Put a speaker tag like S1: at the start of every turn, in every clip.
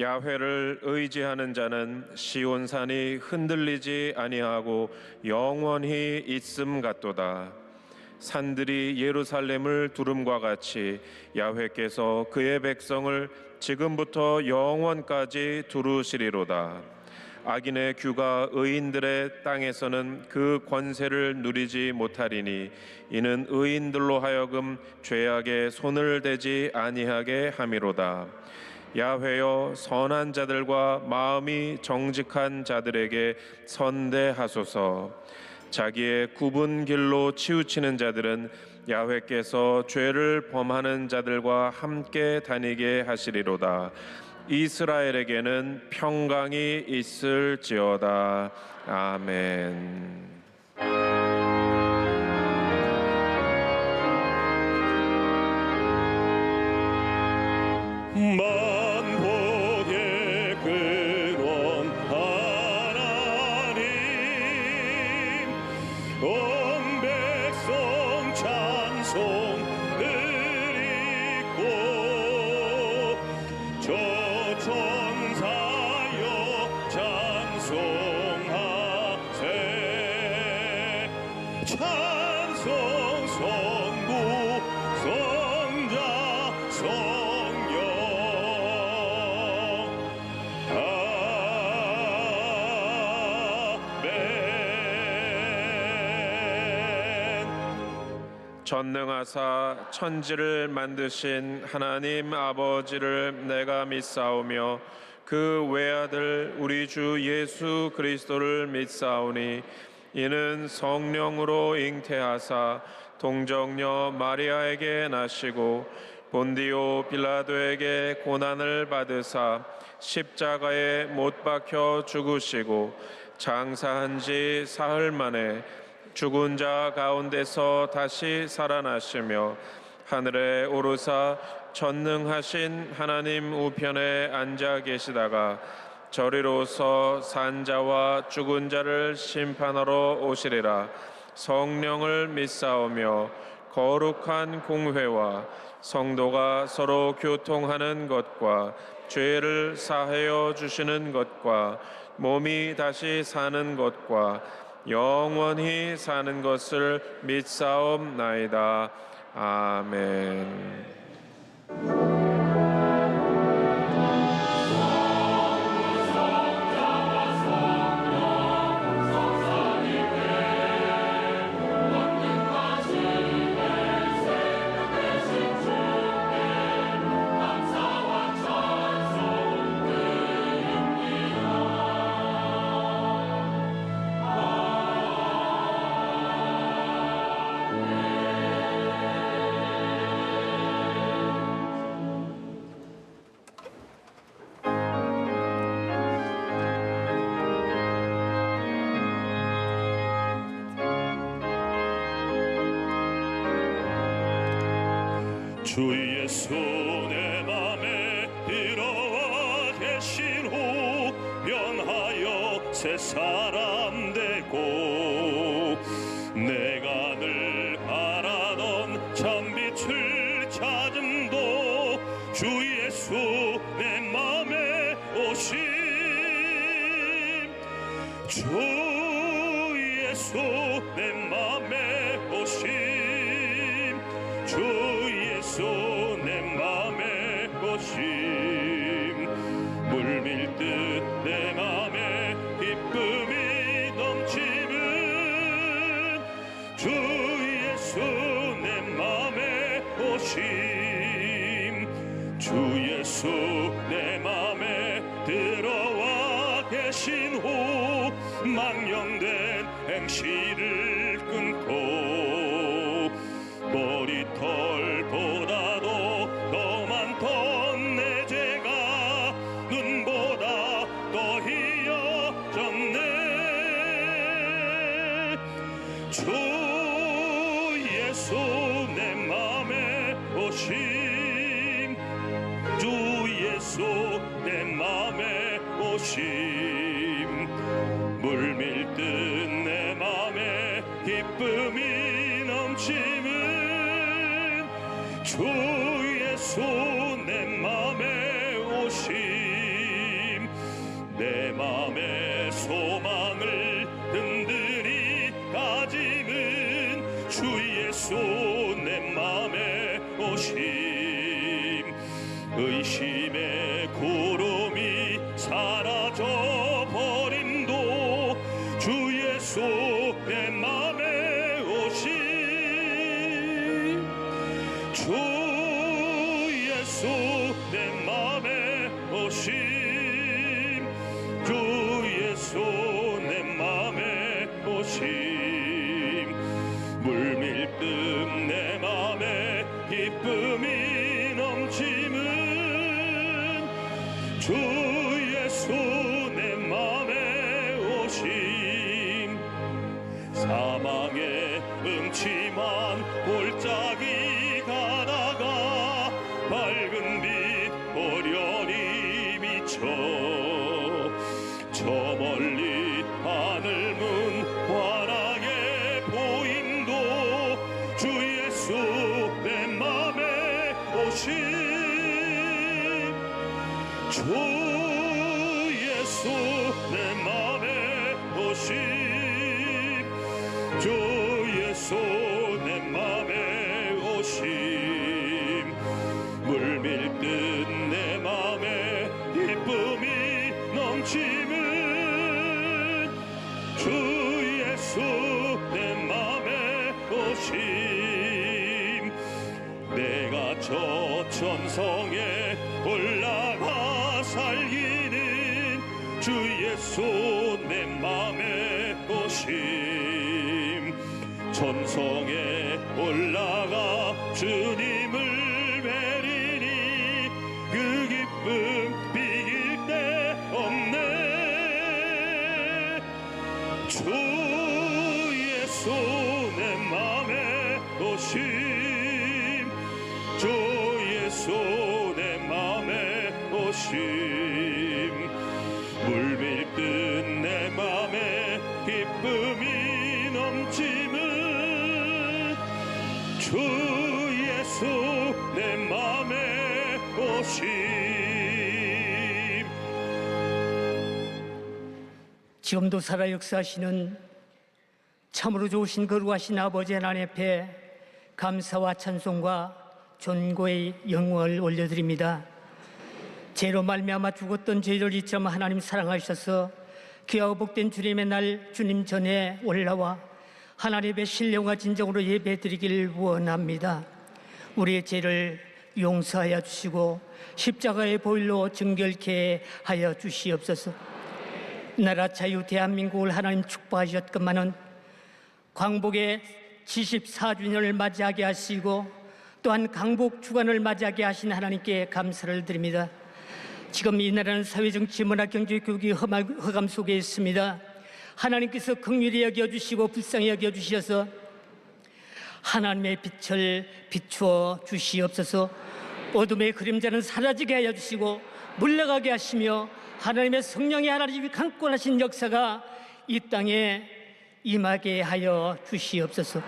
S1: 야훼를 의지하는 자는 시온산이 흔들리지 아니하고 영원히 있음 같도다. 산들이 예루살렘을 두름과 같이 야훼께서 그의 백성을 지금부터 영원까지 두루시리로다. 악인의 규가 의인들의 땅에서는 그 권세를 누리지 못하리니 이는 의인들로 하여금 죄악에 손을 대지 아니하게 함이로다. 야훼여, 선한 자들과 마음이 정직한 자들에게 선대하소서. 자기의 굽은 길로 치우치는 자들은 야훼께서 죄를 범하는 자들과 함께 다니게 하시리로다. 이스라엘에게는 평강이 있을지어다. 아멘.
S2: 만복의 근원 하나님, 온 백성 찬송 드리고 저 천사여 찬송하세. 찬송 성부 성자 성령
S1: 전능하사 천지를 만드신 하나님 아버지를 내가 믿사오며 그 외아들 우리 주 예수 그리스도를 믿사오니 이는 성령으로 잉태하사 동정녀 마리아에게 나시고 본디오 빌라도에게 고난을 받으사 십자가에 못 박혀 죽으시고 장사한 지 사흘 만에 죽은 자 가운데서 다시 살아나시며 하늘에 오르사 전능하신 하나님 우편에 앉아 계시다가 저리로서 산자와 죽은 자를 심판하러 오시리라. 성령을 믿사오며 거룩한 공회와 성도가 서로 교통하는 것과 죄를 사하여 주시는 것과 몸이 다시 사는 것과 영원히 사는 것을 믿사옵나이다. 아멘.
S2: 주 예수 내 맘에 들어와 계신 후 변하여 새 사람 되고 내가 늘 바라던 참빛을 찾음도 주 예수 내 맘에 오심. 주 예수 내 맘에 오심. 주 예수 내 맘에 오심. 물밀듯 내 맘에 기쁨이 넘치는 주 예수 내 맘에 오심. 주 예수 내 맘에 들어와 계신 후 망령된 행실을 끊고 머리털보다도 더 많던 내 죄가 눈보다 더 희어졌네. 주 예수 내 맘에 오심. 주 예수 내 맘에 오심. 물밀듯 내 맘에 기쁨이 넘치는 주 예수 내 맘에 오심. 내 맘의 소망을 든든히 가짐은 주 예수 내 맘에 오심 의심의 구름이 사라져 버림도 주 예수 내 맘에 오심 주 예수 내 맘에 오심 주 예수 내 맘에 오심 물밀듯 내 맘에 기쁨이 넘치는 주 예수 내 맘에 오심 사망의 음침한 골짜기 가다가 밝은 빛 오련히 비쳐 저 멀리 하늘 문 환하게 보임도 주 예수 내 맘에 오심 주 예수 내 맘에 오심 주 예수 내 맘에 오심 물밀듯 내 맘에 기쁨이 넘치는 주 예수 내 맘에 오심 내가 저 천성에 올라가 살기는 주 예수 내 맘에 오심 천성에 올라가 주님을 뵈리니 그 기쁨 비길 데 없네 주 예수 내 맘에 오심 주 예수 내 맘에 오심 물밀듯 내 맘에 기쁨이 넘치는 주 예수 내 맘에 오심
S3: 지금도 살아 역사하시는 참으로 좋으신 거룩하신 아버지 하나님 앞에 감사와 찬송과 존귀의 영광을 올려드립니다. 죄로 말미암아 죽었던 저희를 잊지마 하나님 사랑하셔서 귀하고 복된 주님의 날 주님 전에 올라와 하나님의 신령과 진정으로 예배드리길 원합니다. 우리의 죄를 용서하여 주시고 십자가의 보혈로 정결케 하여 주시옵소서. 나라 자유 대한민국을 하나님 축복하셨건만은 광복의 74주년을 맞이하게 하시고 또한 강복 주간을 맞이하게 하신 하나님께 감사를 드립니다. 지금 이 나라는 사회정치, 문화, 경제, 교육이 허감 속에 있습니다. 하나님께서 긍휼히 여겨주시고 불쌍히 여겨주셔서 하나님의 빛을 비추어 주시옵소서. 어둠의 그림자는 사라지게 하여 주시고 물러가게 하시며 하나님의 성령이 하나님이 강권하신 역사가 이 땅에 임하게 하여 주시옵소서.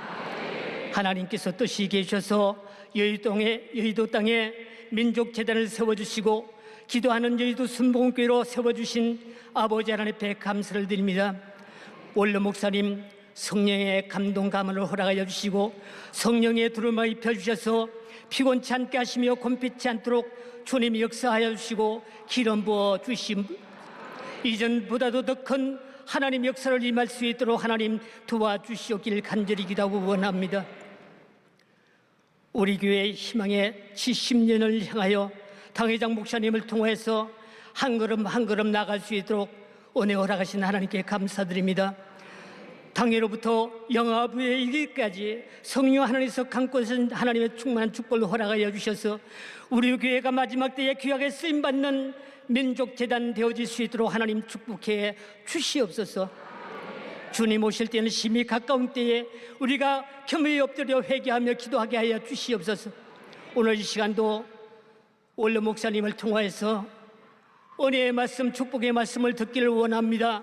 S3: 하나님께서 뜻이 계셔서 여의도 땅에 민족재단을 세워주시고 기도하는 여의도 순복음교회로 세워주신 아버지 하나님 앞에 감사를 드립니다. 원로 목사님 성령의 감동 가문을 허락하여 주시고 성령의 두루마 입혀주셔서 피곤치 않게 하시며 곤피치 않도록 주님이 역사하여 주시고 기름 부어 주심 이전보다도 더 큰 하나님 역사를 임할 수 있도록 하나님 도와주시옵길 간절히 기도하고 원합니다. 우리 교회의 희망의 70년을 향하여 당회장 목사님을 통해서 한 걸음 한 걸음 나갈 수 있도록 은혜 허락하신 하나님께 감사드립니다. 당회로부터 영화부에 이르기까지 성령 하나님께서 강권하신 하나님의 충만한 축복을 허락하여 주셔서 우리 교회가 마지막 때에 귀하게 쓰임받는 민족재단 되어질 수 있도록 하나님 축복해 주시옵소서. 주님 오실 때는 심히 가까운 때에 우리가 겸허히 엎드려 회개하며 기도하게 하여 주시옵소서. 오늘 이 시간도 원로 목사님을 통하여서 은혜의 말씀, 축복의 말씀을 듣기를 원합니다.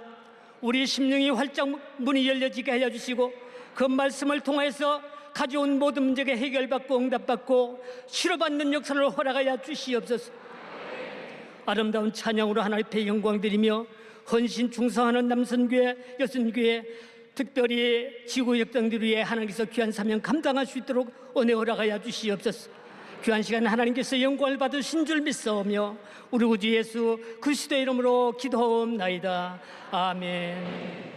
S3: 우리 심령이 활짝 문이 열려지게 하여 주시고 그 말씀을 통해서 가져온 모든 문제가 해결받고 응답받고 치료받는 역사를 허락하여 주시옵소서. 아름다운 찬양으로 하나님 앞에 영광드리며 헌신 충성하는 남선교회, 여선교회, 특별히 지구 역장들을 위해 하나님께서 귀한 사명 감당할 수 있도록 은혜 허락하여 주시옵소서. 귀한 시간 하나님께서 영광을 받으신 줄 믿사오며 우리 구주 예수 그리스도의 이름으로 기도하옵나이다. 아멘.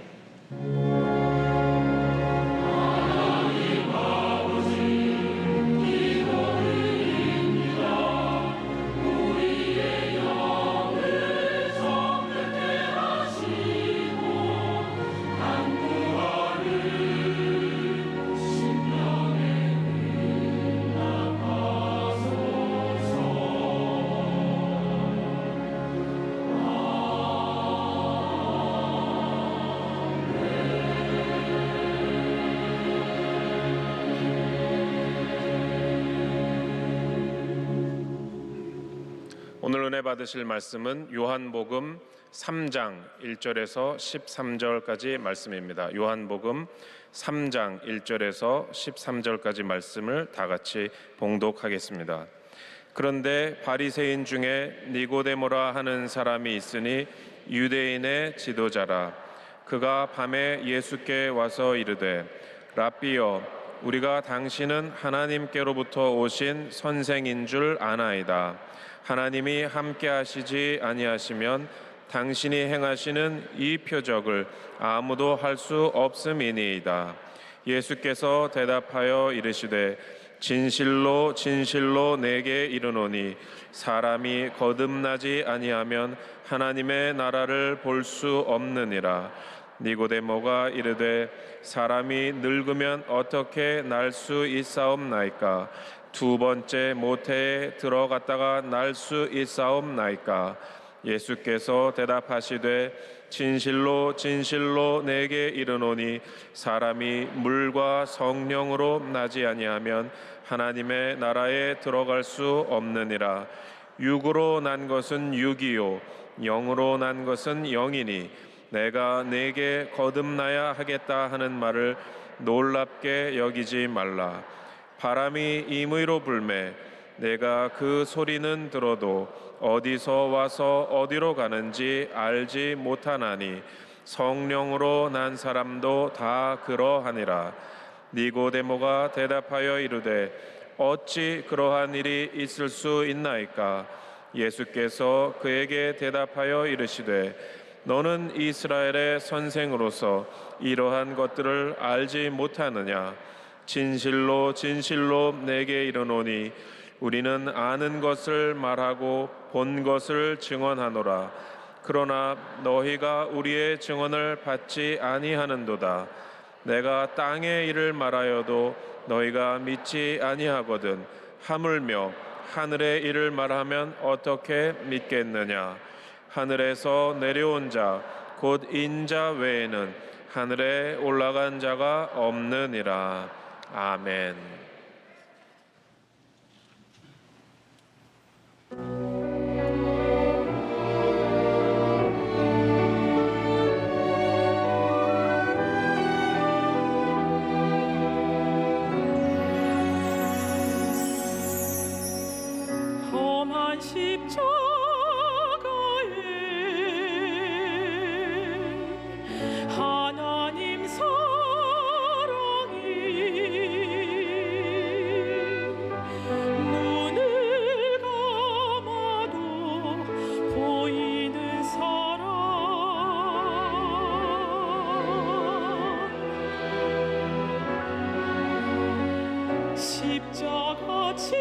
S1: 오늘 은혜 받으실 말씀은 요한복음 3장 1절에서 13절까지 말씀입니다. 요한복음 3장 1절에서 13절까지 말씀을 다 같이 봉독하겠습니다. 그런데 바리새인 중에 니고데모라 하는 사람이 있으니 유대인의 지도자라. 그가 밤에 예수께 와서 이르되 랍비여, 우리가 당신은 하나님께로부터 오신 선생인 줄 아나이다. 하나님이 함께 하시지 아니하시면 당신이 행하시는 이 표적을 아무도 할 수 없음이니이다. 예수께서 대답하여 이르시되 진실로 진실로 내게 이르노니 사람이 거듭나지 아니하면 하나님의 나라를 볼 수 없느니라. 니고데모가 이르되 사람이 늙으면 어떻게 날 수 있사옵나이까? 두 번째 모태에 들어갔다가 날 수 있사옵나이까? 예수께서 대답하시되 진실로 진실로 내게 이르노니 사람이 물과 성령으로 나지 아니하면 하나님의 나라에 들어갈 수 없느니라. 육으로 난 것은 육이요 영으로 난 것은 영이니 내가 내게 거듭나야 하겠다 하는 말을 놀랍게 여기지 말라. 바람이 임의로 불매 내가 그 소리는 들어도 어디서 와서 어디로 가는지 알지 못하나니 성령으로 난 사람도 다 그러하니라. 니고데모가 대답하여 이르되 어찌 그러한 일이 있을 수 있나이까? 예수께서 그에게 대답하여 이르시되 너는 이스라엘의 선생으로서 이러한 것들을 알지 못하느냐? 진실로 진실로 내게 이르노니 우리는 아는 것을 말하고 본 것을 증언하노라. 그러나 너희가 우리의 증언을 받지 아니하는도다. 내가 땅의 일을 말하여도 너희가 믿지 아니하거든 하물며 하늘의 일을 말하면 어떻게 믿겠느냐? 하늘에서 내려온 자 곧 인자 외에는 하늘에 올라간 자가 없느니라. 아멘.
S4: 험한 십자가에 하나님 사랑이 눈을 감아도 보이는 사랑 십자가 침묵에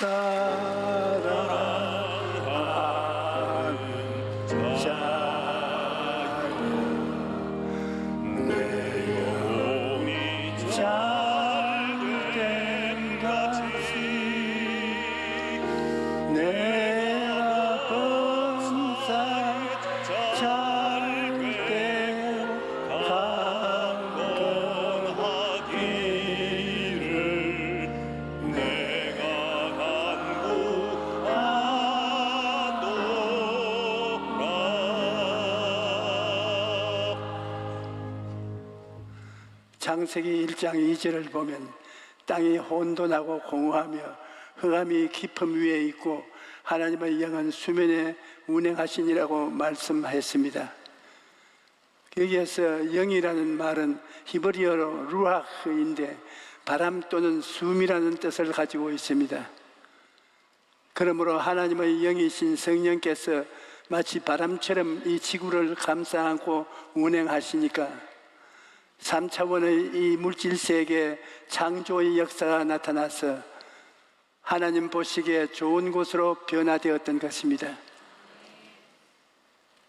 S2: 사랑하는 자 내 영혼이 잘될 때까지
S5: 내가 범사 잘될
S2: 강건하기를 내가 간구하노라.
S5: 창세기 1장 2절을 보면 땅이 혼돈하고 공허하며 흑암이 깊음 위에 있고 하나님의 영은 수면에 운행하시니라고 말씀했습니다. 여기에서 영이라는 말은 히브리어로 루아흐인데 바람 또는 숨이라는 뜻을 가지고 있습니다. 그러므로 하나님의 영이신 성령께서 마치 바람처럼 이 지구를 감싸 안고 운행하시니까 3차원의 이 물질세계에 창조의 역사가 나타나서 하나님 보시기에 좋은 곳으로 변화되었던 것입니다.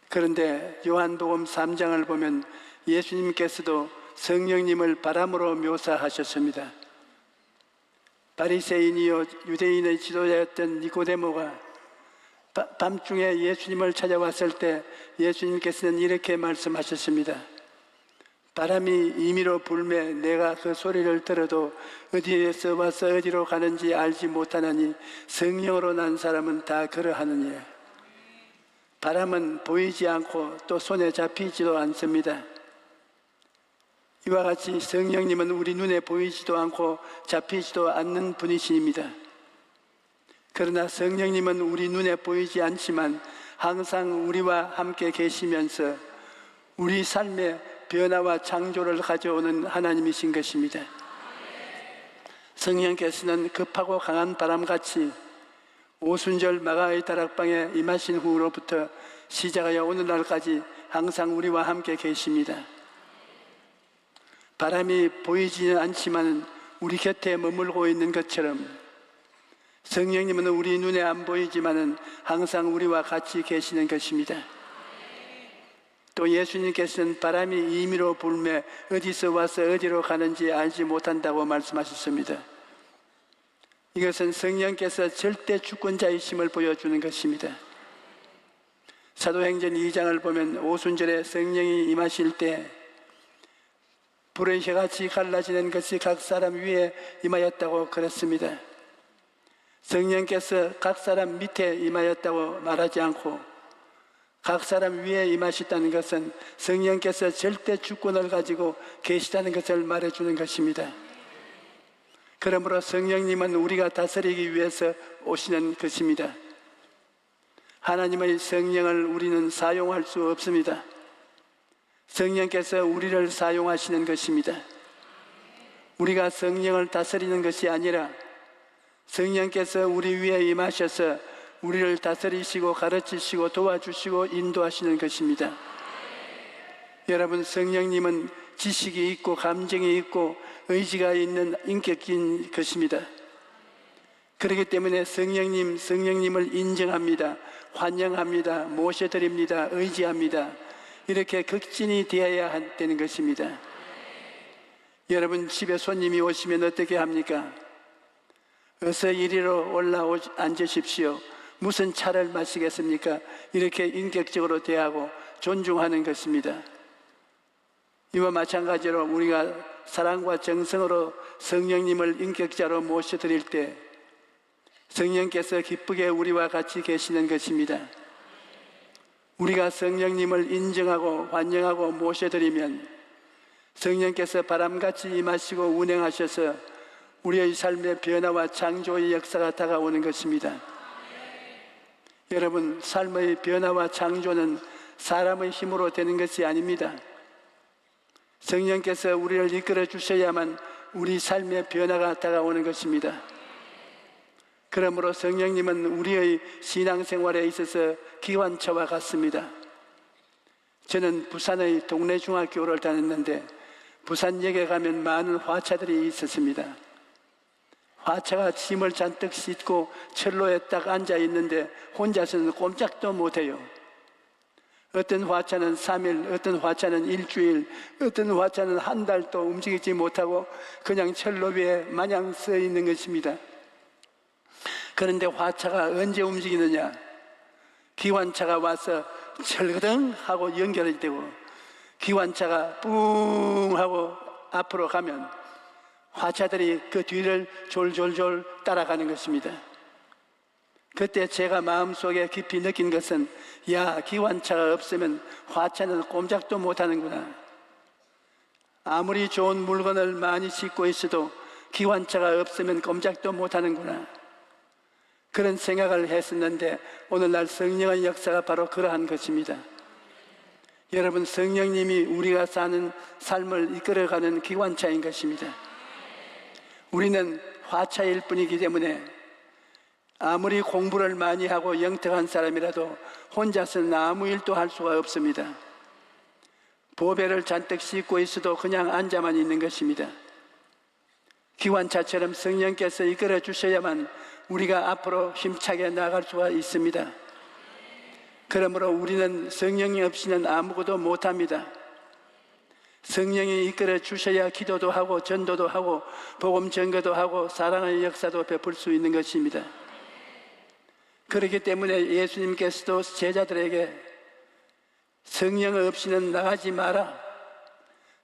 S5: 그런데 요한복음 3장을 보면 예수님께서도 성령님을 바람으로 묘사하셨습니다. 바리새인이요 유대인의 지도자였던 니고데모가 밤중에 예수님을 찾아왔을 때 예수님께서는 이렇게 말씀하셨습니다. 바람이 임의로 불매 내가 그 소리를 들어도 어디에서 와서 어디로 가는지 알지 못하나니 성령으로 난 사람은 다 그러하느니라. 바람은 보이지 않고 또 손에 잡히지도 않습니다. 이와 같이 성령님은 우리 눈에 보이지도 않고 잡히지도 않는 분이십니다. 그러나 성령님은 우리 눈에 보이지 않지만 항상 우리와 함께 계시면서 우리 삶에 변화와 창조를 가져오는 하나님이신 것입니다. 성령께서는 급하고 강한 바람같이 오순절 마가의 다락방에 임하신 후로부터 시작하여 오늘날까지 항상 우리와 함께 계십니다. 바람이 보이지는 않지만 우리 곁에 머물고 있는 것처럼 성령님은 우리 눈에 안 보이지만 항상 우리와 같이 계시는 것입니다. 또 예수님께서는 바람이 임의로 불매 어디서 와서 어디로 가는지 알지 못한다고 말씀하셨습니다. 이것은 성령께서 절대 주권자이심을 보여주는 것입니다. 사도행전 2장을 보면 오순절에 성령이 임하실 때 불의 혀같이 갈라지는 것이 각 사람 위에 임하였다고 그랬습니다. 성령께서 각 사람 밑에 임하였다고 말하지 않고 각 사람 위에 임하셨다는 것은 성령께서 절대 주권을 가지고 계시다는 것을 말해주는 것입니다. 그러므로 성령님은 우리가 다스리기 위해서 오시는 것입니다. 하나님의 성령을 우리는 사용할 수 없습니다. 성령께서 우리를 사용하시는 것입니다. 우리가 성령을 다스리는 것이 아니라 성령께서 우리 위에 임하셔서 우리를 다스리시고 가르치시고 도와주시고 인도하시는 것입니다. 여러분, 성령님은 지식이 있고 감정이 있고 의지가 있는 인격인 것입니다. 그렇기 때문에 성령님을 인정합니다. 환영합니다. 모셔드립니다. 의지합니다. 이렇게 극진히 되어야 되는 것입니다. 여러분, 집에 손님이 오시면 어떻게 합니까? 어서 이리로 올라오 앉으십시오. 무슨 차를 마시겠습니까? 이렇게 인격적으로 대하고 존중하는 것입니다. 이와 마찬가지로 우리가 사랑과 정성으로 성령님을 인격자로 모셔드릴 때 성령께서 기쁘게 우리와 같이 계시는 것입니다. 우리가 성령님을 인정하고 환영하고 모셔드리면 성령께서 바람같이 임하시고 운행하셔서 우리의 삶의 변화와 창조의 역사가 다가오는 것입니다. 여러분, 삶의 변화와 창조는 사람의 힘으로 되는 것이 아닙니다. 성령께서 우리를 이끌어 주셔야만 우리 삶의 변화가 다가오는 것입니다. 그러므로 성령님은 우리의 신앙생활에 있어서 기관차와 같습니다. 저는 부산의 동네 중학교를 다녔는데 부산역에 가면 많은 화차들이 있었습니다. 화차가 짐을 잔뜩 싣고 철로에 딱 앉아 있는데 혼자서는 꼼짝도 못해요. 어떤 화차는 3일, 어떤 화차는 일주일, 어떤 화차는 한 달도 움직이지 못하고 그냥 철로 위에 마냥 서 있는 것입니다. 그런데 화차가 언제 움직이느냐? 기관차가 와서 철거등 하고 연결이 되고 기관차가 뿡 하고 앞으로 가면 화차들이 그 뒤를 졸졸졸 따라가는 것입니다. 그때 제가 마음속에 깊이 느낀 것은 야, 기관차가 없으면 화차는 꼼짝도 못하는구나. 아무리 좋은 물건을 많이 싣고 있어도 기관차가 없으면 꼼짝도 못하는구나. 그런 생각을 했었는데 오늘날 성령의 역사가 바로 그러한 것입니다. 여러분, 성령님이 우리가 사는 삶을 이끌어가는 기관차인 것입니다. 우리는 화차일 뿐이기 때문에 아무리 공부를 많이 하고 영특한 사람이라도 혼자서는 아무 일도 할 수가 없습니다. 보배를 잔뜩 싣고 있어도 그냥 앉아만 있는 것입니다. 기관차처럼 성령께서 이끌어 주셔야만 우리가 앞으로 힘차게 나아갈 수가 있습니다. 그러므로 우리는 성령이 없이는 아무것도 못합니다. 성령이 이끌어 주셔야 기도도 하고 전도도 하고 복음 전거도 하고 사랑의 역사도 베풀 수 있는 것입니다. 그렇기 때문에 예수님께서도 제자들에게 성령 없이는 나가지 마라.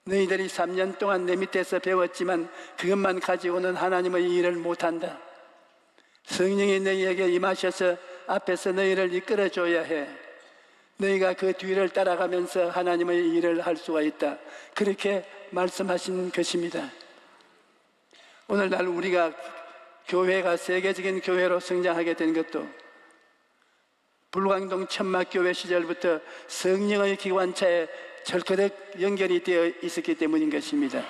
S5: 너희들이 3년 동안 내 밑에서 배웠지만 그것만 가지고는 하나님의 일을 못한다. 성령이 너희에게 임하셔서 앞에서 너희를 이끌어줘야 해. 너희가 그 뒤를 따라가면서 하나님의 일을 할 수가 있다. 그렇게 말씀하신 것입니다. 오늘날 우리가 교회가 세계적인 교회로 성장하게 된 것도 불광동 천막교회 시절부터 성령의 기관차에 절거덕 연결이 되어 있었기 때문인 것입니다.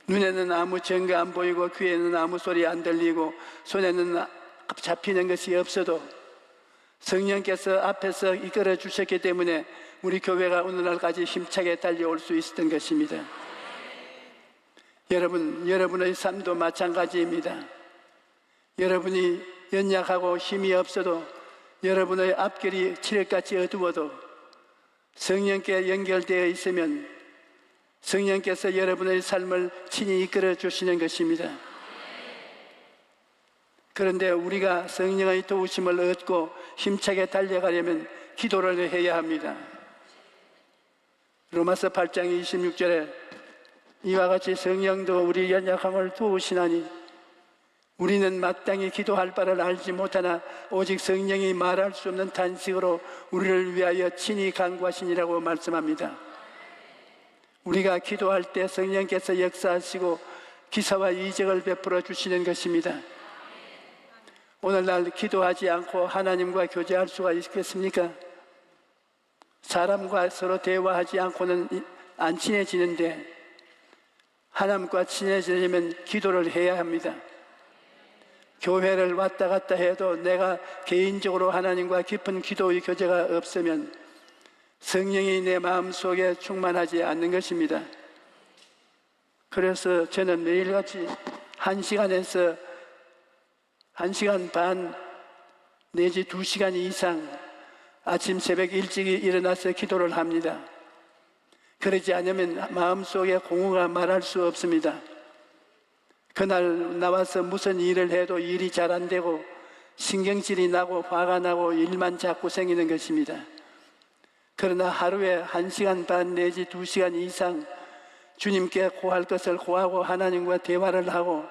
S5: 눈에는 아무 증거 안 보이고 귀에는 아무 소리 안 들리고 손에는 잡히는 것이 없어도 성령께서 앞에서 이끌어 주셨기 때문에 우리 교회가 오늘날까지 힘차게 달려올 수 있었던 것입니다. 여러분, 여러분의 삶도 마찬가지입니다. 여러분이 연약하고 힘이 없어도 여러분의 앞길이 칠흑같이 어두워도 성령께 연결되어 있으면 성령께서 여러분의 삶을 친히 이끌어 주시는 것입니다. 그런데 우리가 성령의 도우심을 얻고 힘차게 달려가려면 기도를 해야 합니다. 로마서 8장 26절에 이와 같이 성령도 우리 연약함을 도우시나니 우리는 마땅히 기도할 바를 알지 못하나 오직 성령이 말할 수 없는 탄식으로 우리를 위하여 친히 간구하시니라고 말씀합니다. 우리가 기도할 때 성령께서 역사하시고 기사와 이적을 베풀어 주시는 것입니다. 오늘날 기도하지 않고 하나님과 교제할 수가 있겠습니까? 사람과 서로 대화하지 않고는 안 친해지는데 하나님과 친해지려면 기도를 해야 합니다. 교회를 왔다 갔다 해도 내가 개인적으로 하나님과 깊은 기도의 교제가 없으면 성령이 내 마음속에 충만하지 않는 것입니다. 그래서 저는 매일같이 1시간에서 1시간 반 내지 2시간 이상 아침 새벽 일찍 일어나서 기도를 합니다. 그러지 않으면 마음속에 공허가 말할 수 없습니다. 그날 나와서 무슨 일을 해도 일이 잘 안 되고 신경질이 나고 화가 나고 일만 자꾸 생기는 것입니다. 그러나 하루에 1시간 반 내지 2시간 이상 주님께 고할 것을 고하고 하나님과 대화를 하고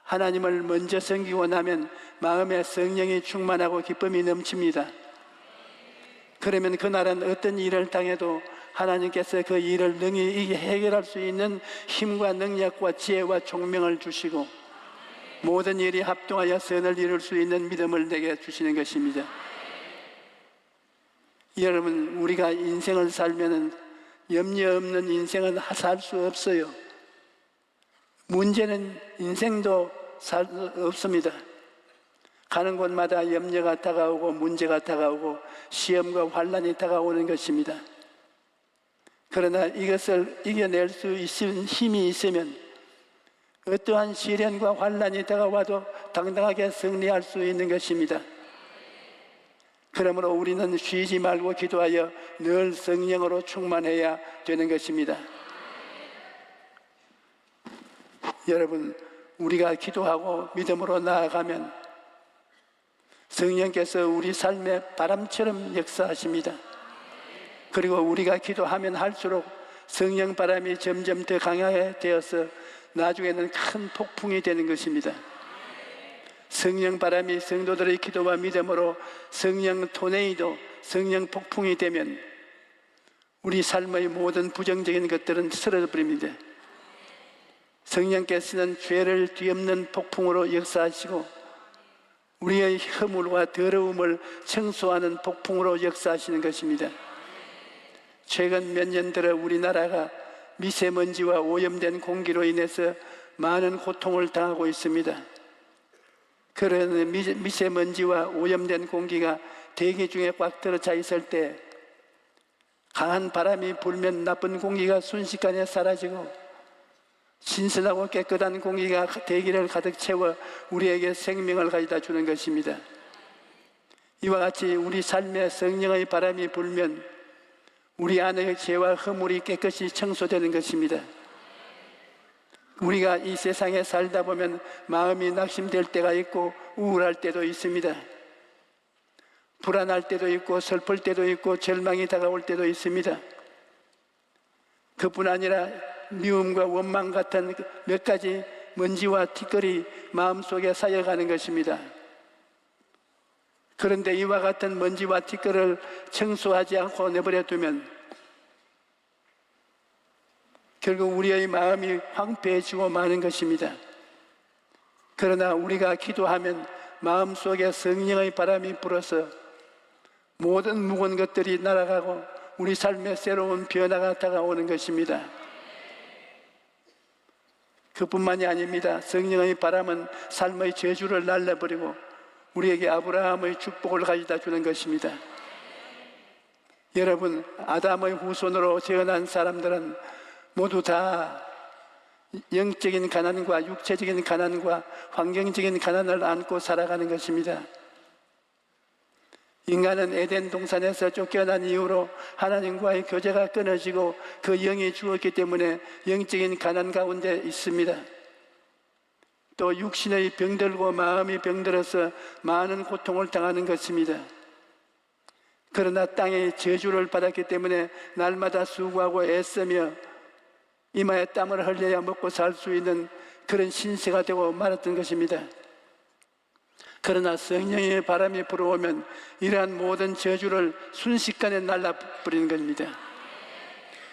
S5: 하나님을 먼저 섬기고 나면 마음에 성령이 충만하고 기쁨이 넘칩니다. 그러면 그날은 어떤 일을 당해도 하나님께서 그 일을 능히 해결할 수 있는 힘과 능력과 지혜와 총명을 주시고 모든 일이 합동하여 선을 이룰 수 있는 믿음을 내게 주시는 것입니다. 여러분, 우리가 인생을 살면은 염려 없는 인생은 살 수 없어요. 문제는 인생도 없습니다. 가는 곳마다 염려가 다가오고 문제가 다가오고 시험과 환난이 다가오는 것입니다. 그러나 이것을 이겨낼 수 있는 힘이 있으면 어떠한 시련과 환난이 다가와도 당당하게 승리할 수 있는 것입니다. 그러므로 우리는 쉬지 말고 기도하여 늘 성령으로 충만해야 되는 것입니다. 여러분, 우리가 기도하고 믿음으로 나아가면 성령께서 우리 삶의 바람처럼 역사하십니다. 그리고 우리가 기도하면 할수록 성령 바람이 점점 더 강하게 되어서 나중에는 큰 폭풍이 되는 것입니다. 성령 바람이 성도들의 기도와 믿음으로 성령 토네이도, 성령 폭풍이 되면 우리 삶의 모든 부정적인 것들은 쓰러져 버립니다. 성령께서는 죄를 뒤엎는 폭풍으로 역사하시고 우리의 허물과 더러움을 청소하는 폭풍으로 역사하시는 것입니다. 최근 몇 년 들어 우리나라가 미세먼지와 오염된 공기로 인해서 많은 고통을 당하고 있습니다. 그런 미세먼지와 오염된 공기가 대기 중에 꽉 들어차 있을 때 강한 바람이 불면 나쁜 공기가 순식간에 사라지고 신선하고 깨끗한 공기가 대기를 가득 채워 우리에게 생명을 가져다 주는 것입니다. 이와 같이 우리 삶에 성령의 바람이 불면 우리 안의 죄와 허물이 깨끗이 청소되는 것입니다. 우리가 이 세상에 살다 보면 마음이 낙심될 때가 있고 우울할 때도 있습니다. 불안할 때도 있고 슬플 때도 있고 절망이 다가올 때도 있습니다. 그뿐 아니라 미움과 원망 같은 몇 가지 먼지와 티끌이 마음속에 쌓여가는 것입니다. 그런데 이와 같은 먼지와 티끌을 청소하지 않고 내버려 두면 결국 우리의 마음이 황폐해지고 마는 것입니다. 그러나 우리가 기도하면 마음속에 성령의 바람이 불어서 모든 묵은 것들이 날아가고 우리 삶에 새로운 변화가 다가오는 것입니다. 그뿐만이 아닙니다. 성령의 바람은 삶의 저주를 날려버리고 우리에게 아브라함의 축복을 가져다 주는 것입니다. 여러분, 아담의 후손으로 태어난 사람들은 모두 다 영적인 가난과 육체적인 가난과 환경적인 가난을 안고 살아가는 것입니다. 인간은 에덴 동산에서 쫓겨난 이후로 하나님과의 교제가 끊어지고 그 영이 죽었기 때문에 영적인 가난 가운데 있습니다. 또 육신의 병들고 마음이 병들어서 많은 고통을 당하는 것입니다. 그러나 땅의 저주를 받았기 때문에 날마다 수고하고 애쓰며 이마에 땀을 흘려야 먹고 살 수 있는 그런 신세가 되고 말았던 것입니다. 그러나 성령의 바람이 불어오면 이러한 모든 저주를 순식간에 날라버리는 것입니다.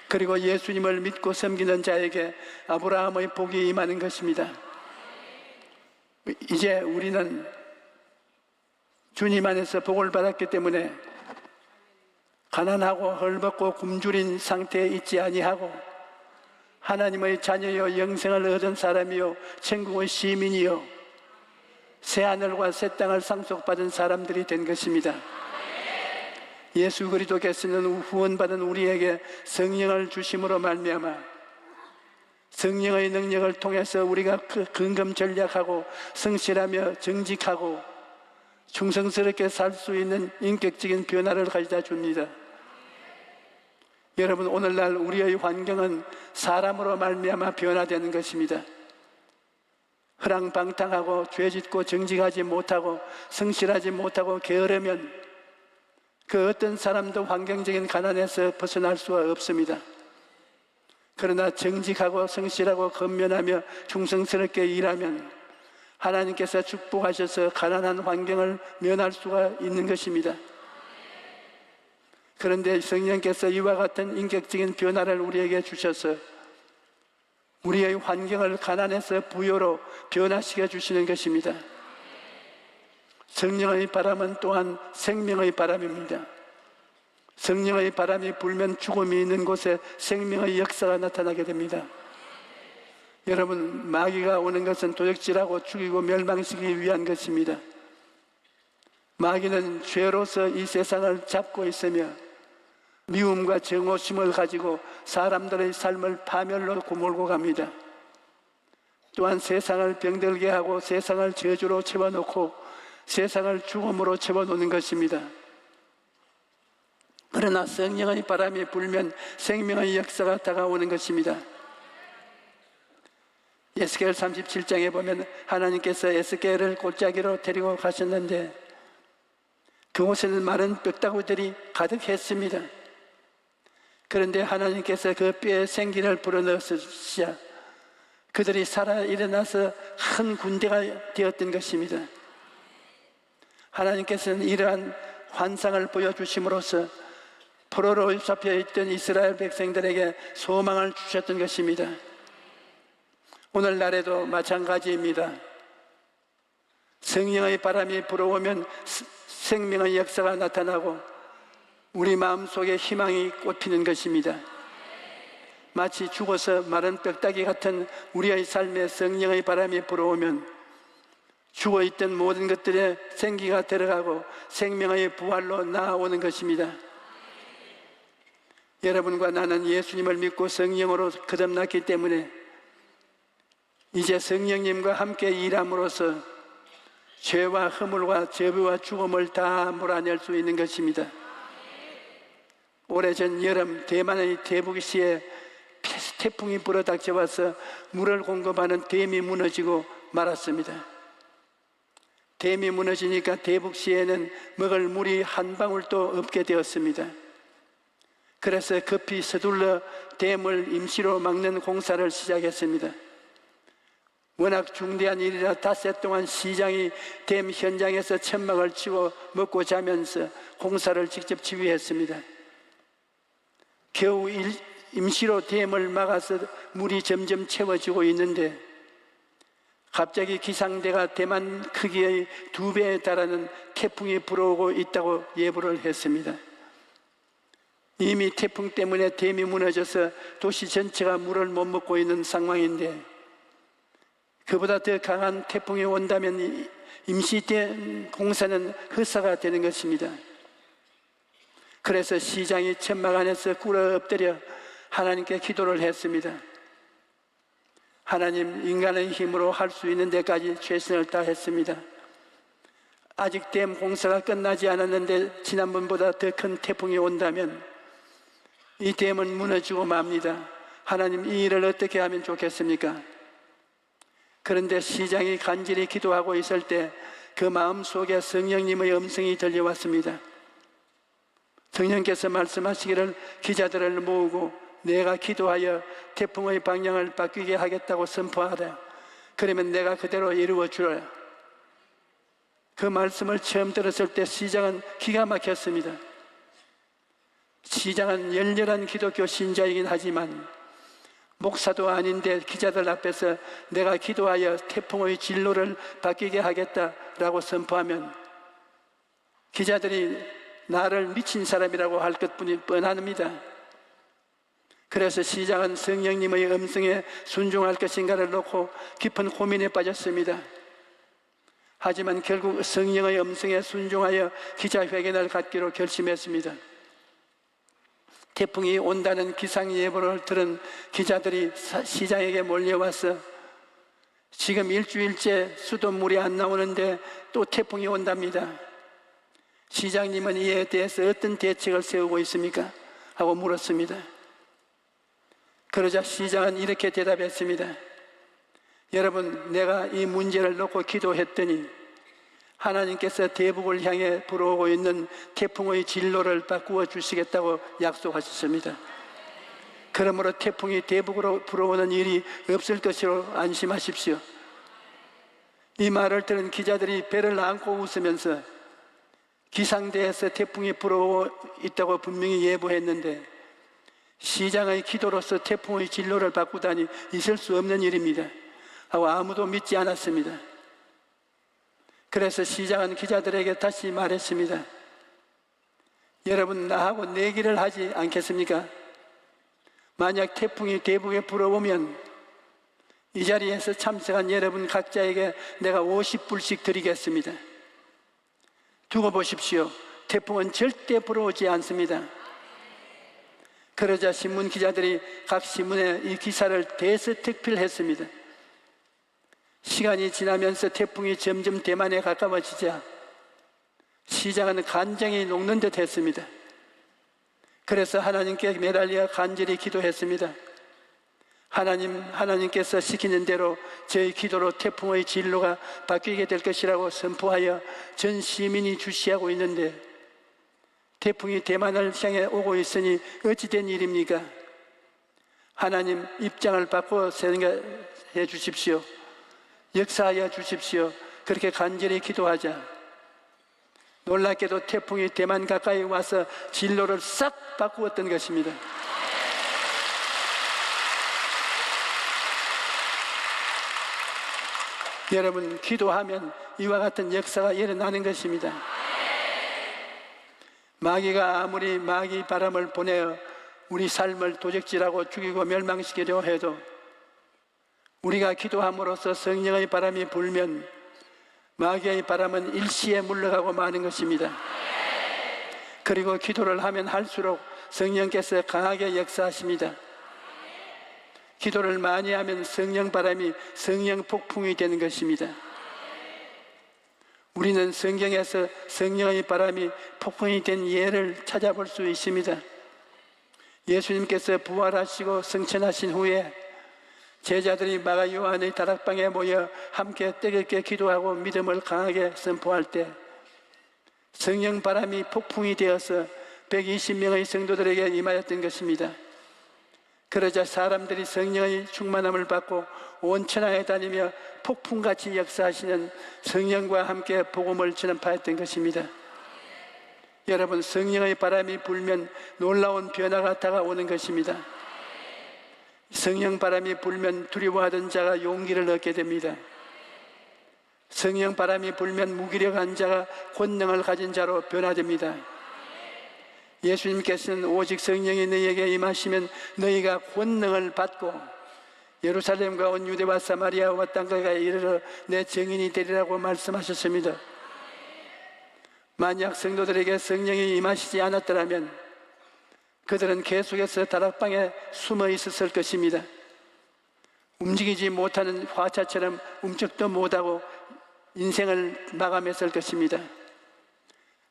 S5: 그리고 예수님을 믿고 섬기는 자에게 아브라함의 복이 임하는 것입니다. 이제 우리는 주님 안에서 복을 받았기 때문에 가난하고 헐벗고 굶주린 상태에 있지 아니하고 하나님의 자녀여 영생을 얻은 사람이요 천국의 시민이요 새하늘과 새 땅을 상속받은 사람들이 된 것입니다. 예수 그리스도께서는 후원받은 우리에게 성령을 주심으로 말미암아 성령의 능력을 통해서 우리가 근검 전략하고 성실하며 정직하고 충성스럽게 살 수 있는 인격적인 변화를 가져다 줍니다. 여러분, 오늘날 우리의 환경은 사람으로 말미암아 변화되는 것입니다. 허랑방탕하고 죄짓고 정직하지 못하고 성실하지 못하고 게으르면 그 어떤 사람도 환경적인 가난에서 벗어날 수가 없습니다. 그러나 정직하고 성실하고 건면하며 충성스럽게 일하면 하나님께서 축복하셔서 가난한 환경을 면할 수가 있는 것입니다. 그런데 성령께서 이와 같은 인격적인 변화를 우리에게 주셔서 우리의 환경을 가난에서 부요로 변화시켜 주시는 것입니다. 성령의 바람은 또한 생명의 바람입니다. 성령의 바람이 불면 죽음이 있는 곳에 생명의 역사가 나타나게 됩니다. 여러분, 마귀가 오는 것은 도적질하고 죽이고 멸망시키기 위한 것입니다. 마귀는 죄로서 이 세상을 잡고 있으며 미움과 정오심을 가지고 사람들의 삶을 파멸로 고몰고 갑니다. 또한 세상을 병들게 하고 세상을 저주로 채워놓고 세상을 죽음으로 채워놓는 것입니다. 그러나 성령의 바람이 불면 생명의 역사가 다가오는 것입니다. 에스겔 37장에 보면 하나님께서 에스겔을 골짜기로 데리고 가셨는데 그곳에는 마른 뼈다구들이 가득했습니다. 그런데 하나님께서 그 뼈에 생기를 불어넣으시자 그들이 살아 일어나서 큰 군대가 되었던 것입니다. 하나님께서는 이러한 환상을 보여주심으로써 포로로 잡혀있던 이스라엘 백성들에게 소망을 주셨던 것입니다. 오늘날에도 마찬가지입니다. 성령의 바람이 불어오면 생명의 역사가 나타나고 우리 마음속에 희망이 꽃피는 것입니다. 마치 죽어서 마른 뼈다귀 같은 우리의 삶에 성령의 바람이 불어오면 죽어있던 모든 것들에 생기가 들어가고 생명의 부활로 나아오는 것입니다. 여러분과 나는 예수님을 믿고 성령으로 거듭났기 때문에 이제 성령님과 함께 일함으로써 죄와 허물과 죄와 죽음을 다 몰아낼 수 있는 것입니다. 오래전 여름 대만의 대북시에 태풍이 불어닥쳐와서 물을 공급하는 댐이 무너지고 말았습니다. 댐이 무너지니까 대북시에는 먹을 물이 한 방울도 없게 되었습니다. 그래서 급히 서둘러 댐을 임시로 막는 공사를 시작했습니다. 워낙 중대한 일이라 닷새 동안 시장이 댐 현장에서 천막을 치고 먹고 자면서 공사를 직접 지휘했습니다. 겨우 임시로 댐을 막아서 물이 점점 채워지고 있는데 갑자기 기상대가 대만 크기의 2배에 달하는 태풍이 불어오고 있다고 예보를 했습니다. 이미 태풍 때문에 댐이 무너져서 도시 전체가 물을 못 먹고 있는 상황인데 그보다 더 강한 태풍이 온다면 임시댐 공사는 헛사가 되는 것입니다. 그래서 시장이 천막 안에서 꿇어 엎드려 하나님께 기도를 했습니다. 하나님, 인간의 힘으로 할 수 있는 데까지 최선을 다했습니다. 아직 댐 공사가 끝나지 않았는데 지난번보다 더 큰 태풍이 온다면 이 댐은 무너지고 맙니다. 하나님, 이 일을 어떻게 하면 좋겠습니까? 그런데 시장이 간절히 기도하고 있을 때 그 마음속에 성령님의 음성이 들려왔습니다. 성령께서 말씀하시기를 기자들을 모으고 내가 기도하여 태풍의 방향을 바뀌게 하겠다고 선포하라. 그러면 내가 그대로 이루어 주라. 그 말씀을 처음 들었을 때 시장은 기가 막혔습니다. 시장은 열렬한 기독교 신자이긴 하지만 목사도 아닌데 기자들 앞에서 내가 기도하여 태풍의 진로를 바뀌게 하겠다라고 선포하면 기자들이 나를 미친 사람이라고 할 것뿐이 뻔합니다. 그래서 시장은 성령님의 음성에 순종할 것인가를 놓고 깊은 고민에 빠졌습니다. 하지만 결국 성령의 음성에 순종하여 기자회견을 갖기로 결심했습니다. 태풍이 온다는 기상예보를 들은 기자들이 시장에게 몰려와서 지금 일주일째 수돗물이 안 나오는데 또 태풍이 온답니다. 시장님은 이에 대해서 어떤 대책을 세우고 있습니까? 하고 물었습니다. 그러자 시장은 이렇게 대답했습니다. 여러분, 내가 이 문제를 놓고 기도했더니 하나님께서 대북을 향해 불어오고 있는 태풍의 진로를 바꾸어 주시겠다고 약속하셨습니다. 그러므로 태풍이 대북으로 불어오는 일이 없을 것으로 안심하십시오. 이 말을 들은 기자들이 배를 안고 웃으면서 기상대에서 태풍이 불어오고 있다고 분명히 예보했는데 시장의 기도로서 태풍의 진로를 바꾸다니 있을 수 없는 일입니다 하고 아무도 믿지 않았습니다. 그래서 시장은 기자들에게 다시 말했습니다. 여러분, 나하고 내기를 하지 않겠습니까? 만약 태풍이 대북에 불어오면 이 자리에서 참석한 여러분 각자에게 내가 50불씩 드리겠습니다. 두고 보십시오. 태풍은 절대 불어오지 않습니다. 그러자 신문 기자들이 각 신문에 이 기사를 대서특필했습니다. 시간이 지나면서 태풍이 점점 대만에 가까워지자 시장은 간장이 녹는 듯 했습니다. 그래서 하나님께 매달려 간절히 기도했습니다. 하나님께서 시키는 대로 저희 기도로 태풍의 진로가 바뀌게 될 것이라고 선포하여 전 시민이 주시하고 있는데, 태풍이 대만을 향해 오고 있으니 어찌된 일입니까? 하나님, 입장을 바꿔 생각해 주십시오. 역사하여 주십시오. 그렇게 간절히 기도하자 놀랍게도 태풍이 대만 가까이 와서 진로를 싹 바꾸었던 것입니다. 여러분, 기도하면 이와 같은 역사가 일어나는 것입니다. 마귀가 아무리 마귀 바람을 보내어 우리 삶을 도적질하고 죽이고 멸망시키려 해도 우리가 기도함으로써 성령의 바람이 불면 마귀의 바람은 일시에 물러가고 마는 것입니다. 그리고 기도를 하면 할수록 성령께서 강하게 역사하십니다. 기도를 많이 하면 성령 바람이 성령 폭풍이 되는 것입니다. 우리는 성경에서 성령의 바람이 폭풍이 된 예를 찾아볼 수 있습니다. 예수님께서 부활하시고 승천하신 후에 제자들이 마가 요한의 다락방에 모여 함께 뜨겁게 기도하고 믿음을 강하게 선포할 때 성령 바람이 폭풍이 되어서 120명의 성도들에게 임하였던 것입니다. 그러자 사람들이 성령의 충만함을 받고 온 천하에 다니며 폭풍같이 역사하시는 성령과 함께 복음을 전파했던 것입니다. 여러분, 성령의 바람이 불면 놀라운 변화가 다가오는 것입니다. 성령 바람이 불면 두려워하던 자가 용기를 얻게 됩니다. 성령 바람이 불면 무기력한 자가 권능을 가진 자로 변화됩니다. 예수님께서는 오직 성령이 너희에게 임하시면 너희가 권능을 받고 예루살렘과 온 유대와 사마리아와 땅까지 이르러 내 증인이 되리라고 말씀하셨습니다. 만약 성도들에게 성령이 임하시지 않았더라면 그들은 계속해서 다락방에 숨어 있었을 것입니다. 움직이지 못하는 화차처럼 움쩍도 못하고 인생을 마감했을 것입니다.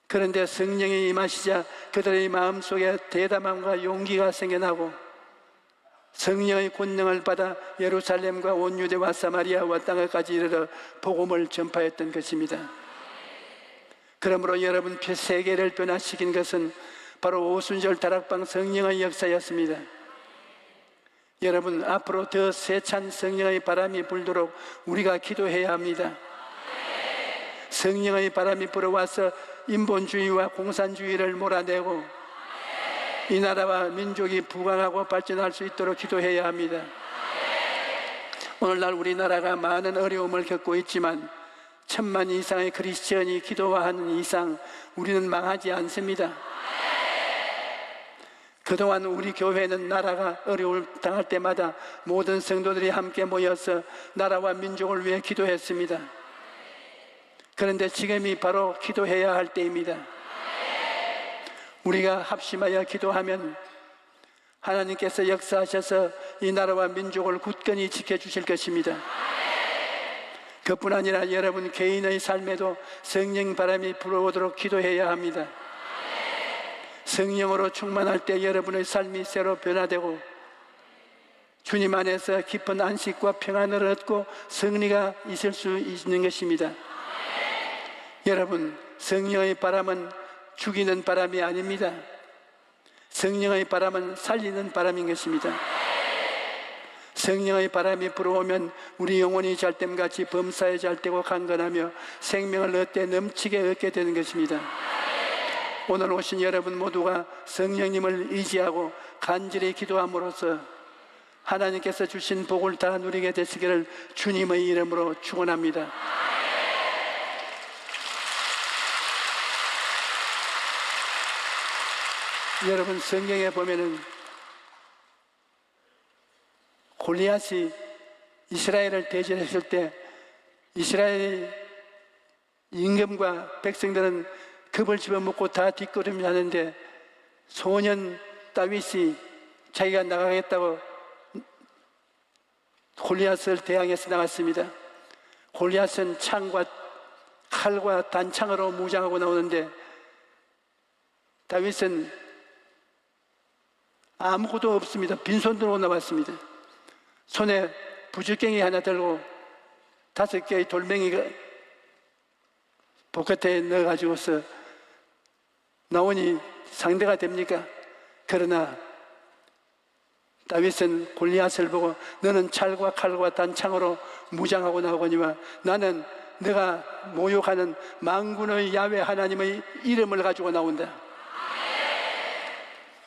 S5: 그런데 성령이 임하시자 그들의 마음속에 대담함과 용기가 생겨나고 성령의 권능을 받아 예루살렘과 온 유대와 사마리아와 땅까지 이르러 복음을 전파했던 것입니다. 그러므로 여러분, 세계를 변화시킨 것은 바로 오순절 다락방 성령의 역사였습니다. 여러분, 앞으로 더 세찬 성령의 바람이 불도록 우리가 기도해야 합니다. 성령의 바람이 불어와서 인본주의와 공산주의를 몰아내고 이 나라와 민족이 부강하고 발전할 수 있도록 기도해야 합니다. 오늘날 우리나라가 많은 어려움을 겪고 있지만 1000만 이상의 크리스천이 기도하는 이상 우리는 망하지 않습니다. 그동안 우리 교회는 나라가 어려움을 당할 때마다 모든 성도들이 함께 모여서 나라와 민족을 위해 기도했습니다. 그런데 지금이 바로 기도해야 할 때입니다. 우리가 합심하여 기도하면 하나님께서 역사하셔서 이 나라와 민족을 굳건히 지켜주실 것입니다. 그뿐 아니라 여러분 개인의 삶에도 성령 바람이 불어오도록 기도해야 합니다. 성령으로 충만할 때 여러분의 삶이 새로 변화되고 주님 안에서 깊은 안식과 평안을 얻고 승리가 있을 수 있는 것입니다. 여러분, 성령의 바람은 죽이는 바람이 아닙니다. 성령의 바람은 살리는 바람인 것입니다. 성령의 바람이 불어오면 우리 영혼이 잘됨같이 범사에 잘되고 강건하며 생명을 얻되 넘치게 얻게 되는 것입니다. 오늘 오신 여러분 모두가 성령님을 의지하고 간절히 기도함으로써 하나님께서 주신 복을 다 누리게 되시기를 주님의 이름으로 축원합니다. 여러분, 성경에 보면은 골리앗이 이스라엘을 대전했을 때 이스라엘 임금과 백성들은 겁을 집어먹고 다 뒷걸음질 하는데 소년 다윗이 자기가 나가겠다고 골리앗을 대항해서 나갔습니다. 골리앗은 창과 칼과 단창으로 무장하고 나오는데 다윗은 아무것도 없습니다. 빈손으로 나왔습니다. 손에 부주깽이 하나 들고 5개의 돌멩이가 포켓에 넣어가지고서 나오니 상대가 됩니까? 그러나 다윗은 골리앗을 보고 너는 칼과 칼과 단창으로 무장하고 나오거니와 나는 내가 모욕하는 만군의 야훼 하나님의 이름을 가지고 나온다.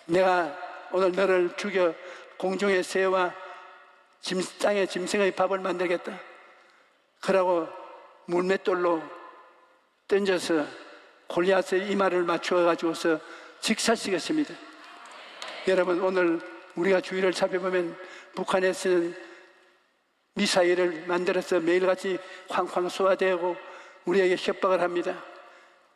S5: 내가 오늘 너를 죽여 공중의 새와 땅의 짐승의 밥을 만들겠다. 그러고 물맷돌로 던져서 골리앗의 이마를 맞추어 가지고서 직사시켰습니다. 여러분, 오늘 우리가 주위를 살펴보면 북한에서는 미사일을 만들어서 매일같이 쾅쾅 쏘아대고 우리에게 협박을 합니다.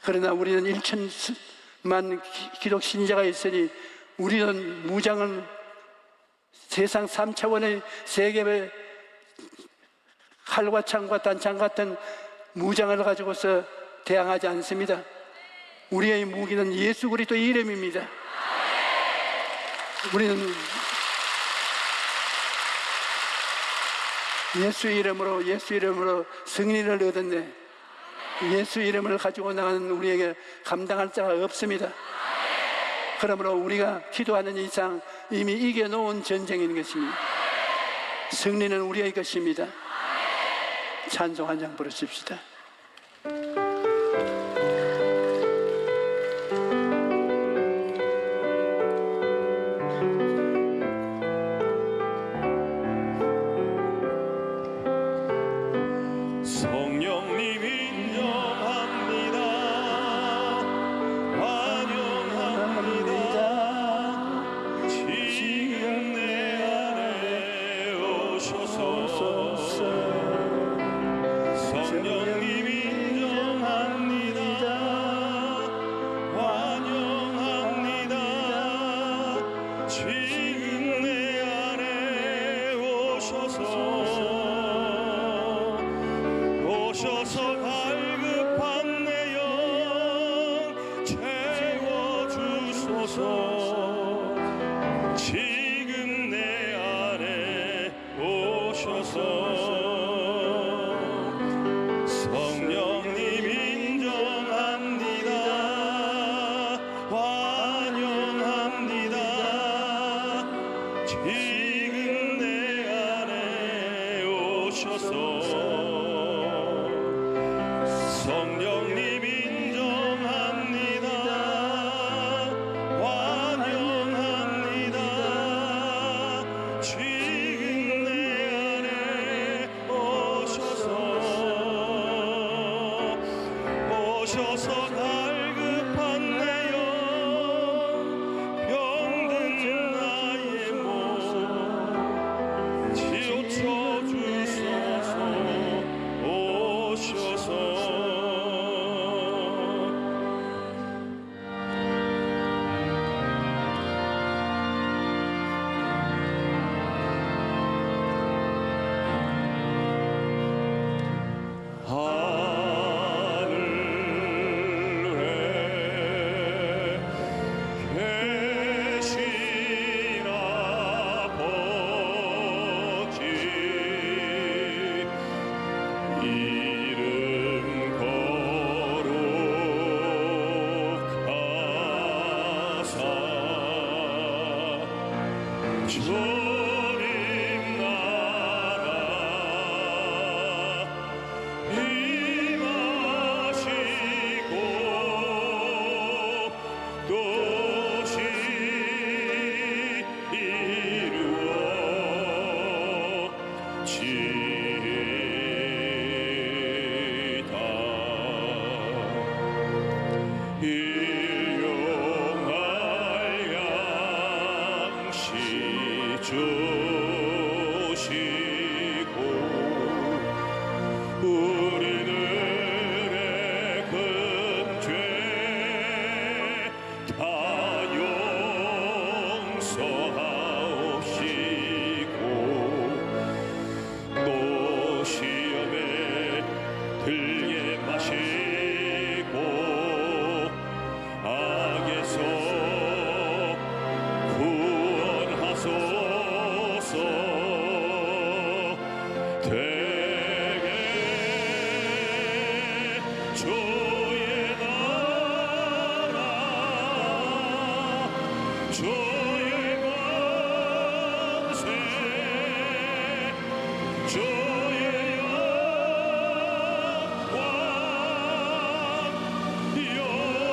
S5: 그러나 우리는 1천만 기독 신자가 있으니 우리는 무장은 세상 3차원의 세계의 칼과 창과 단창 같은 무장을 가지고서 대항하지 않습니다. 우리의 무기는 예수 그리스도의 이름입니다. 우리는 예수 이름으로 승리를 얻었네. 예수 이름을 가지고 나가는 우리에게 감당할 자가 없습니다. 그러므로 우리가 기도하는 이상 이미 이겨놓은 전쟁인 것입니다. 승리는 우리의 것입니다. 찬송 한 장 부르십시다.
S2: 성령님 인정합니다. 환영합니다. 지금 내 안에 오셔서 성령님 인정합니다. 환영합니다. 지금 내 안에 오셔서 갈급한 내 영 채워주소서. 지금 내 안에 오셔서 성령님 인정합니다. 환영합니다. 지금 내 안에 오셔서 성령님 인정합니다. 환영합니다. 지금 내 안에 오셔서 갈급한 내 영 병든 나의 몸 치우쳐 주소서. 오셔서 하늘에 계신 아버지 이름 거룩하사 주님 나라 임하시고 도시 이루어지이다. 일용할 양식 주시고 우리들의 큰 죄 다 용서하옵시고 또 시험에 주의 권세 주의 영광 영원히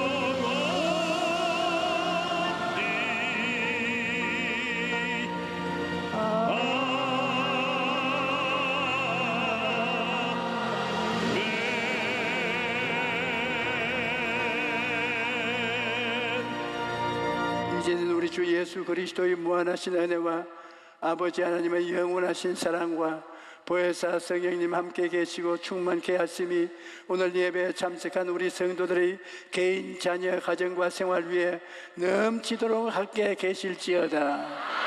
S5: 이제는 우리 주 예수 그리스도의 무한하신 은혜와 아버지 하나님의 영원하신 사랑과 보혜사 성령님 함께 계시고 충만케 하심이 오늘 예배에 참석한 우리 성도들의 개인 자녀 가정과 생활 위에 넘치도록 함께 계실지어다.